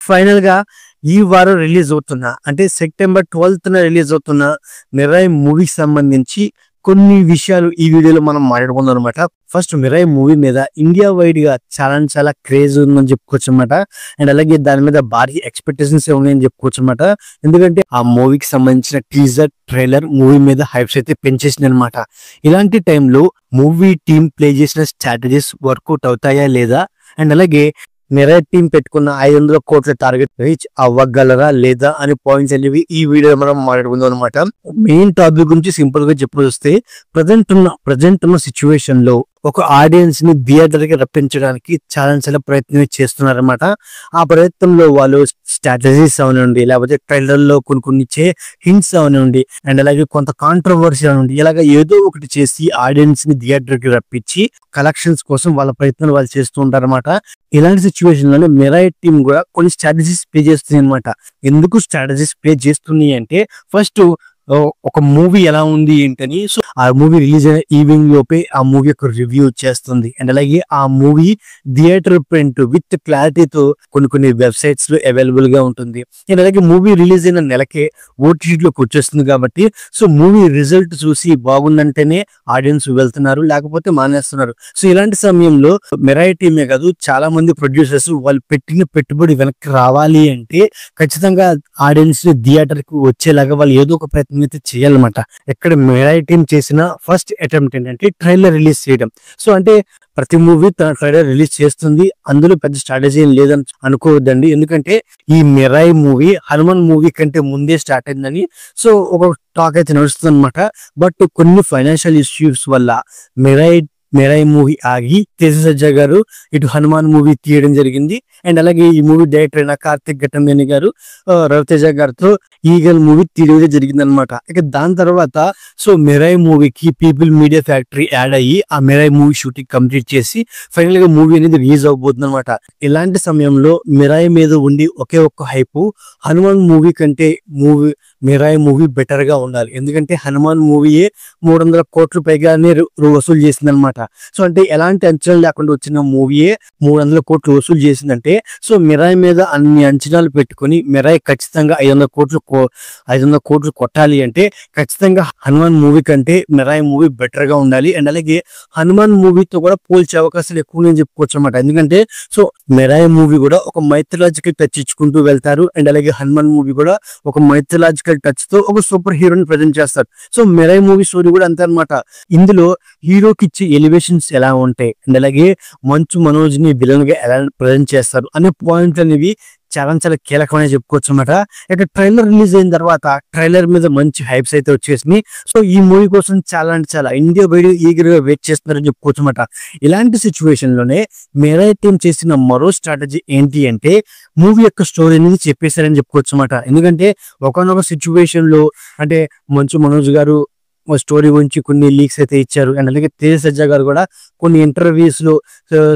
Final గా ఈ వారం రిలీజ్ అవుతున్న అంటే సెప్టెంబర్ 12th రిలీజ్ అవుతున్న మిరాయి మూవీకి సంబంధించి కొన్ని విషయాలు ఈ వీడియోలో మనం మాట్లాడుకుందాం అనమాట. ఫస్ట్ మిరాయి మూవీ మీద ఇండియా వైడ్ గా చాలా క్రేజ్ ఉందని చెప్పుకోవచ్చు అనమాట. అండ్ అలాగే దాని మీద భారీ ఎక్స్పెక్టేషన్స్ ఉన్నాయని చెప్పుకోవచ్చు అనమాట. ఎందుకంటే ఆ మూవీకి సంబంధించిన టీజర్ ట్రైలర్ మూవీ మీద హైప్స్ అయితే పెంచేసింది అనమాట. ఇలాంటి టైంలో మూవీ టీమ్ ప్లే చేసిన స్ట్రాటజీస్ వర్కౌట్ అవుతాయా లేదా, అండ్ అలాగే మిరాయి టీం పెట్టుకున్న 500 కోట్ల టార్గెట్ రీచ్ అవ్వగలరా లేదా అనే పాయింట్స్ అనేవి ఈ వీడియో మనం మాట్లాడుకుందాం అనమాట. మెయిన్ టాపిక్ గురించి సింపుల్ గా చెప్పొస్తే ప్రజెంట్ ఉన్న సిచ్యువేషన్ లో ఒక ఆడియన్స్ ని థియేటర్ కి రప్పించడానికి చాలా ప్రయత్నం చేస్తున్నారన్నమాట. ఆ ప్రయత్నంలో వాళ్ళు స్ట్రాటజీస్ అవనండి, లేకపోతే ట్రైలర్ లో కొన్ని ఇచ్చే హింట్స్ అవనండి, అండ్ అలాగే కొంత కాంట్రవర్సీ అవనండి, ఇలాగ ఏదో ఒకటి చేసి ఆడియన్స్ ని థియేటర్ కి రప్పించి కలెక్షన్స్ కోసం వాళ్ళ ప్రయత్నాలు వాళ్ళు చేస్తూ ఉంటారన్నమాట. ఇలాంటి సిచ్యువేషన్ లోనే మిరాయి టీం కూడా కొన్ని స్ట్రాటజీస్ ప్లే చేస్తుంది అనమాట. ఎందుకు స్ట్రాటజీస్ ప్లే చేస్తుంది అంటే, ఫస్ట్ ఒక మూవీ ఎలా ఉంది ఏంటని, సో ఆ మూవీ రిలీజ్ అయిన ఈవినింగ్ లోపే ఆ మూవీ యొక్క రివ్యూ చేస్తుంది. అండ్ అలాగే ఆ మూవీ థియేటర్ ప్రింట్ విత్ క్లారిటీతో కొన్ని వెబ్సైట్స్ లో అవైలబుల్ గా ఉంటుంది. అండ్ అలాగే మూవీ రిలీజ్ అయిన నెలకే ఓటీటీలోకి వచ్చేస్తుంది కాబట్టి, సో మూవీ రిజల్ట్ చూసి బాగుందంటేనే ఆడియన్స్ వెళ్తున్నారు, లేకపోతే మానేస్తున్నారు. సో ఇలాంటి సమయంలో మిరాయి టీమే కాదు, చాలా మంది ప్రొడ్యూసర్స్ వాళ్ళు పెట్టిన పెట్టుబడి వెనక్కి రావాలి అంటే ఖచ్చితంగా ఆడియన్స్ థియేటర్ కు వచ్చేలాగా వాళ్ళు ఏదో ఒక ప్రయత్నం అయితే చేయాలన్నమాట. ఇక్కడ మిరాయి టీం చేసిన ఫస్ట్ అటెంప్ట్ ఏంటంటే ట్రైలర్ రిలీజ్ చేయడం. సో అంటే ప్రతి మూవీ తన ట్రైలర్ రిలీజ్ చేస్తుంది, అందులో పెద్ద స్ట్రాటజీ ఏం లేదని అనుకోవద్దండి. ఎందుకంటే ఈ మిరాయి మూవీ హనుమాన్ మూవీ కంటే ముందే స్టార్ట్ అయిందని సో ఒక టాక్ అయితే నడుస్తుంది అనమాట. బట్ కొన్ని ఫైనాన్షియల్ ఇష్యూస్ వల్ల మిరాయి మూవీ ఆగి తేజ సజ్జా గారు ఇటు హనుమాన్ మూవీ తీయడం జరిగింది. అండ్ అలాగే ఈ మూవీ డైరెక్టర్ అయిన కార్తిక్ ఘట్టమనేని గారు రవితేజ గారితో ఈగల్ మూవీ తీయడం జరిగింది అనమాట. ఇక దాని తర్వాత సో మిరాయి మూవీకి పీపుల్ మీడియా ఫ్యాక్టరీ యాడ్ అయ్యి ఆ మిరాయి మూవీ షూటింగ్ కంప్లీట్ చేసి ఫైనల్ గా మూవీ అనేది రిలీజ్ అవబోతుంది అనమాట. ఇలాంటి సమయంలో మిరాయి మీద ఉండి ఒకే ఒక్క హైపు హనుమాన్ మూవీ కంటే మిరాయి మూవీ బెటర్ గా ఉండాలి. ఎందుకంటే హనుమాన్ మూవీయే 300 కోట్ల పైగానే వసూలు చేసింది అనమాట. సో అంటే ఎలాంటి అంచనాలు లేకుండా వచ్చిన మూవీయే 300 కోట్లు వసూలు చేసిందంటే, సో మిరాయి మీద అన్ని అంచనాలు పెట్టుకుని మిరాయి ఖచ్చితంగా 500 కోట్లు కొట్టాలి అంటే ఖచ్చితంగా హనుమాన్ మూవీ కంటే మిరాయి మూవీ బెటర్ గా ఉండాలి. అండ్ అలాగే హనుమాన్ మూవీతో కూడా పోల్చే అవకాశాలు ఎక్కువ నేను చెప్పుకోవచ్చు అనమాట. ఎందుకంటే సో మిరాయి మూవీ కూడా ఒక మైథలాజికల్ టచ్ ఇచ్చుకుంటూ వెళ్తారు, అండ్ అలాగే హనుమాన్ మూవీ కూడా ఒక మైథలాజికల్ టచ్ తో ఒక సూపర్ హీరోని ప్రజెంట్ చేస్తారు. సో మిరాయి మూవీ స్టోరీ కూడా అంతే అనమాట. ఇందులో హీరోకి ఇచ్చే ఎలివేషన్స్ ఎలా ఉంటాయి, అండ్ అలాగే మంచు మనోజ్ ని విలన్ గా ఎలా ప్రజెంట్ చేస్తారు అనే పాయింట్ అనేవి చాలా కీలకమని చెప్పుకోవచ్చు అనమాట. ఇక ట్రైలర్ రిలీజ్ అయిన తర్వాత ట్రైలర్ మీద మంచి హైప్స్ అయితే వచ్చేసినాయి. సో ఈ మూవీ కోసం చాలా ఇండియా బయట ఈగర్ గా వెయిట్ చేస్తున్నారని చెప్పుకోవచ్చు అనమాట. ఇలాంటి సిచ్యువేషన్ లోనే మిరాయి టీం చేసిన మరో స్ట్రాటజీ ఏంటి అంటే మూవీ యొక్క స్టోరీ అనేది చెప్పేశారని చెప్పుకోవచ్చు అనమాట. ఎందుకంటే ఒకనొక సిచ్యువేషన్ లో అంటే మంచు మనోజ్ గారు స్టోరీ గురించి కొన్ని లీక్స్ అయితే ఇచ్చారు, అండ్ అలాగే తేజ సజ్జా గారు కూడా కొన్ని ఇంటర్వ్యూస్ లో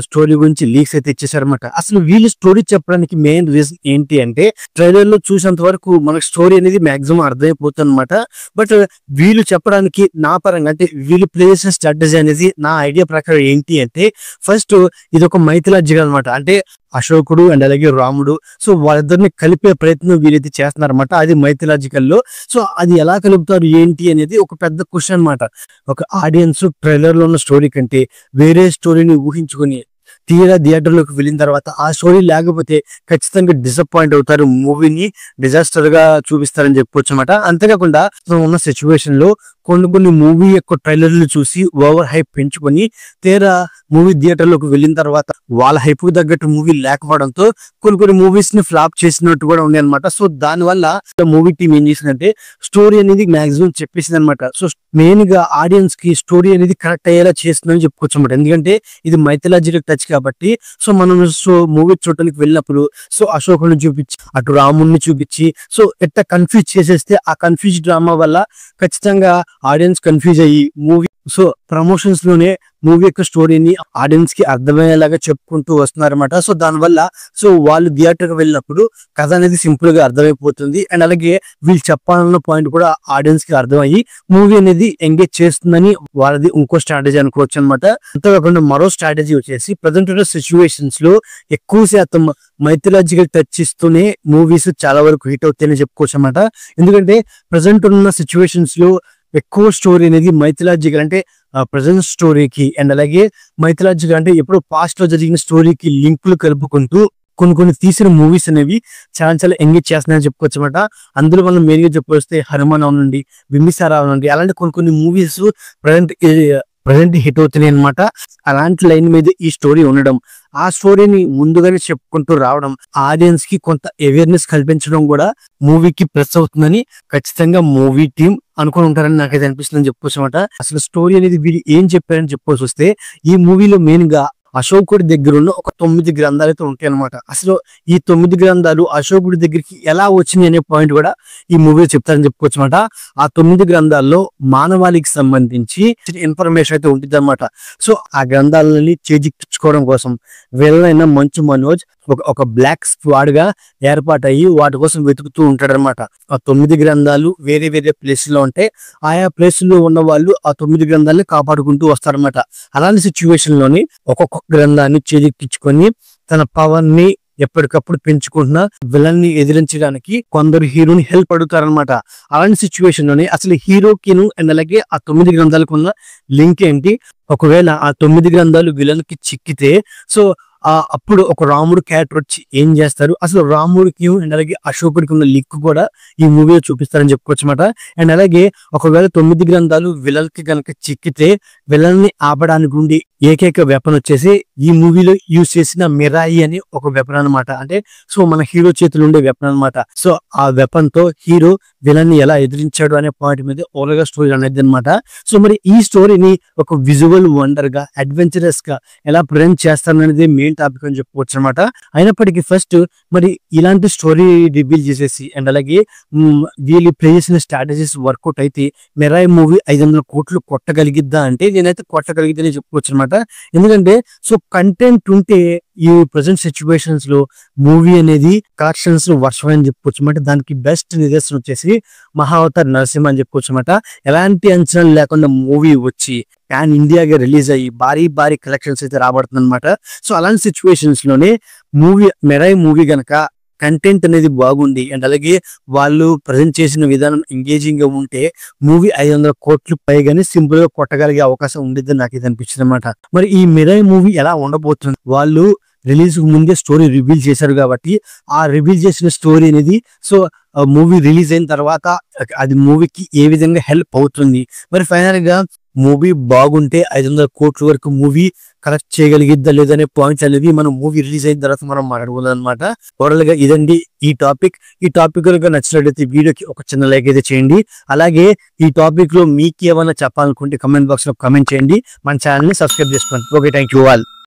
స్టోరీ గురించి లీక్స్ అయితే ఇచ్చేసారు అనమాట. అసలు వీళ్ళు స్టోరీ చెప్పడానికి మెయిన్ రీజన్ ఏంటి అంటే, ట్రైలర్ లో చూసేంత వరకు మనకు స్టోరీ అనేది మాక్సిమం అర్థమైపోతుంది అనమాట. బట్ వీళ్ళు చెప్పడానికి నా పరంగా అంటే వీళ్ళు ప్లే చేసిన స్ట్రాటజీ అనేది నా ఐడియా ప్రకారం ఏంటి అంటే, ఫస్ట్ ఇది ఒక మైథలాజికల్ అనమాట. అంటే అశోకుడు అండ్ అలాగే రాముడు, సో వాళ్ళిద్దరిని కలిపే ప్రయత్నం వీరైతే చేస్తున్నారన్నమాట. అది మైథలాజికల్ లో. సో అది ఎలా కలుపుతారు ఏంటి అనేది ఒక పెద్ద క్వశ్చన్ అనమాట. ఒక ఆడియన్స్ ట్రైలర్ లో ఉన్న స్టోరీ కంటే వేరే స్టోరీని ఊహించుకొని తీరా థియేటర్ లోకి వెళ్ళిన తర్వాత ఆ స్టోరీ లేకపోతే ఖచ్చితంగా డిసప్పాయింట్ అవుతారు, మూవీని డిజాస్టర్ గా చూపిస్తారని చెప్పుకోవచ్చు అనమాట. అంతేకాకుండా ఉన్న సిచ్యువేషన్ లో కొన్ని మూవీ యొక్క ట్రైలర్లు చూసి ఓవర్ హైప్ పెంచుకొని తీరా మూవీ థియేటర్ లోకి వెళ్ళిన తర్వాత వాళ్ళ హైప్ కు తగ్గట్టు మూవీ లేకపోవడంతో కొన్ని మూవీస్ ని ఫ్లాప్ చేసినట్టు కూడా ఉంది అనమాట. సో దాని వల్ల మూవీ టీం ఏం చేసిందంటే స్టోరీ అనేది మాక్సిమం చెప్పేసింది అనమాట. సో మెయిన్ గా ఆడియన్స్ కి స్టోరీ అనేది కరెక్ట్ అయ్యేలా చేస్తుందని చెప్పుకోవచ్చు అనమాట. ఎందుకంటే ఇది మైథలాజికల్ టచ్ కాబట్టి, సో మనం మూవీ చూడటానికి వెళ్ళినప్పుడు సో అశోకుని చూపించి అటు రాముడిని చూపించి సో ఎట్లా కన్ఫ్యూజ్ చేసేస్తే ఆ కన్ఫ్యూజ్ డ్రామా వల్ల ఖచ్చితంగా ఆడియన్స్ కన్ఫ్యూజ్ అయ్యి మూవీ సో ప్రమోషన్స్ లోనే మూవీ యొక్క స్టోరీని ఆడియన్స్ కి అర్థమయ్యేలాగా చెప్పుకుంటూ వస్తున్నారన్నమాట. సో దానివల్ల సో వాళ్ళు థియేటర్ వెళ్ళినప్పుడు కథ అనేది సింపుల్ గా అర్థమైపోతుంది. అండ్ అలాగే వీళ్ళు చెప్పాలన్న పాయింట్ కూడా ఆడియన్స్ కి అర్థమయ్యి మూవీ అనేది ఎంగేజ్ చేస్తుందని వాళ్ళది ఇంకో స్ట్రాటజీ అనుకోవచ్చు అనమాట. అంతేకాకుండా మరో స్ట్రాటజీ వచ్చేసి ప్రజెంట్ ఉన్న సిచ్యువేషన్స్ లో ఎక్కువ శాతం మైథలాజికల్ టచ్ ఇస్తూనే మూవీస్ చాలా వరకు హిట్ అవుతాయని చెప్పుకోవచ్చు అనమాట. ఎందుకంటే ప్రజెంట్ ఉన్న సిచ్యువేషన్స్ లో ఎక్కువ స్టోరీ అనేది మైథలాజికల్ అంటే ప్రజెంట్ స్టోరీకి అండ్ అలాగే మైథలాజికల్ అంటే ఎప్పుడు పాస్ట్ లో జరిగిన స్టోరీకి లింకులు కలుపుకుంటూ కొన్ని తీసిన మూవీస్ అనేవి చాలా ఎంగేజ్ చేస్తున్నాయని చెప్పుకోవచ్చు అనమాట. అందులో మనం మెయిన్ గా చెప్పొస్తే హనుమాన్ అవనండి, బింబిసారా అవనండి, అలాంటి కొన్ని మూవీస్ ప్రజెంట్ హిట్ అవుతున్నాయి అనమాట. అలాంటి లైన్ మీద ఈ స్టోరీ ఉండడం, ఆ స్టోరీని ముందుగానే చెప్పుకుంటూ రావడం, ఆడియన్స్ కి కొంత అవేర్నెస్ కల్పించడం కూడా మూవీకి ప్లస్ అవుతుందని ఖచ్చితంగా మూవీ టీం అనుకుని ఉంటారని నాకైతే అనిపిస్తుందని చెప్పుకోవచ్చు అనమాట. అసలు స్టోరీ అనేది వీళ్ళు ఏం చెప్పారని చెప్పుకోవచ్చు వస్తే ఈ మూవీలో మెయిన్ గా అశోకుడి దగ్గర ఉన్న ఒక 9 గ్రంథాలు అయితే ఉంటాయి అనమాట. అసలు ఈ 9 గ్రంథాలు అశోకుడి దగ్గరికి ఎలా వచ్చినాయి అనే పాయింట్ కూడా ఈ మూవీలో చెప్తారని చెప్పుకోవచ్చు అనమాట. ఆ 9 గ్రంథాల్లో మానవాళికి సంబంధించి ఇన్ఫర్మేషన్ అయితే ఉంటుంది అనమాట. సో ఆ గ్రంథాలని చేజిక్కించుకోవడం కోసం వీళ్ళైన మంచు మనోజ్ ఒక బ్లాక్ స్క్వాడ్ గా ఏర్పాటయ్యి వాటి కోసం వెతుకుతూ ఉంటాడు అనమాట. ఆ 9 గ్రంథాలు వేరే వేరే ప్లేస్ లో ఉంటే ఆయా ప్లేస్ లో ఉన్న వాళ్ళు ఆ 9 గ్రంథాలని కాపాడుకుంటూ వస్తారనమాట. అలాంటి సిచ్యువేషన్ లోని ఒక్కొక్క గ్రంథాన్ని చేజిక్కించుకొని తన పవర్ ని ఎప్పటికప్పుడు పెంచుకుంటున్న విలన్ ని ఎదిరించడానికి కొందరు హీరోని హెల్ప్ అడుగుతారనమాట. అలాంటి సిచ్యువేషన్ లోనే అసలు హీరోకిను అండ్ అలాగే ఆ 9 గ్రంథాలకు ఉన్న లింక్ ఏంటి, ఒకవేళ ఆ 9 గ్రంథాలు విలన్ కి చిక్కితే సో అప్పుడు ఒక రాముడు క్యారెక్టర్ వచ్చి ఏం చేస్తారు, అసలు రాముడికి అండ్ అలాగే అశోకుడికి ఉన్న లింక్ కూడా ఈ మూవీలో చూపిస్తారని చెప్పుకోవచ్చు అనమాట. అండ్ అలాగే ఒకవేళ 9 గ్రంథాలు విలన్ కి కనుక చిక్కితే విలన్ ని ఆపడానికి ఉండి ఏకైక వెపన్ వచ్చేసి ఈ మూవీలో యూజ్ చేసిన మిరాయి అని ఒక వెపన్ అనమాట. అంటే సో మన హీరో చేతులు ఉండే వెపన్ అనమాట. సో ఆ వెపన్ తో హీరో విలన్ ని ఎలా ఎదిరించాడు అనే పాయింట్ మీద ఓవర్గా స్టోరీ అనేది అనమాట. సో మరి ఈ స్టోరీని ఒక విజువల్ వండర్ గా అడ్వెంచరస్ గా ఎలా ప్రజెంట్ చేస్తారనేది మెయిన్ టాపిక్ అని చెప్పుకోవచ్చు అనమాట. అయినప్పటికీ ఫస్ట్ మరి ఇలాంటి స్టోరీ రివీల్ చేసేసి అండ్ అలాగే వీళ్ళు ప్లే చేసిన స్ట్రాటజీస్ వర్కౌట్ అయితే మిరాయి మూవీ 500 కోట్లు కొట్టగలిగిద్దా అంటే నేనైతే కొట్టగలిగిద్దని చెప్పుకోవచ్చు అనమాట. ఎందుకంటే సో కంటెంట్ ఉంటే ఈ ప్రజెంట్ సిచ్యువేషన్స్ లో మూవీ అనేది కలెక్షన్స్ వర్షం అని చెప్పుకోవచ్చు అనమాట. దానికి బెస్ట్ నిదర్శనం వచ్చేసి మహావతార్ నరసింహ అని చెప్పుకోవచ్చు అనమాట. ఎలాంటి అంచనాలు లేకుండా మూవీ వచ్చి ప్యాన్ ఇండియాగా రిలీజ్ అయ్యి భారీ కలెక్షన్స్ అయితే రాబడుతుంది అనమాట. సో అలాంటి సిచ్యువేషన్స్ లోనే మిరాయి మూవీ గనక కంటెంట్ అనేది బాగుంది అండ్ అలాగే వాళ్ళు ప్రజెంట్ చేసిన విధానం ఎంగేజింగ్ గా ఉంటే మూవీ 500 కోట్లు పైగానే సింపుల్ గా కొట్టగలిగే అవకాశం ఉండేది నాకు ఇది అనిపించింది అనమాట. మరి ఈ మిరాయి మూవీ ఎలా ఉండబోతుంది, వాళ్ళు రిలీజ్ ముందే స్టోరీ రివీల్ చేశారు కాబట్టి ఆ రివీల్ చేసిన స్టోరీ అనేది సో మూవీ రిలీజ్ అయిన తర్వాత అది మూవీకి ఏ విధంగా హెల్ప్ అవుతుంది, మరి ఫైనల్ గా మూవీ బాగుంటే 500 కోట్ల వరకు మూవీ కలెక్ట్ చేయగలిగిద్దా లేదనే పాయింట్స్ అనేవి మనం మూవీ రిలీజ్ అయిన తర్వాత మనం మాట్లాడుకుందాం అనమాట. ఓవరాల్ గా ఇదండి ఈ టాపిక్ కనుక నచ్చినట్లయితే వీడియోకి ఒక చిన్న లైక్ అయితే చేయండి. అలాగే ఈ టాపిక్ లో మీకు ఏమైనా చెప్పాలనుకుంటే కమెంట్ బాక్స్ లో కమెంట్ చేయండి. మన ఛానల్ ని సబ్స్క్రైబ్ చేసుకోండి. Okay, thank you all.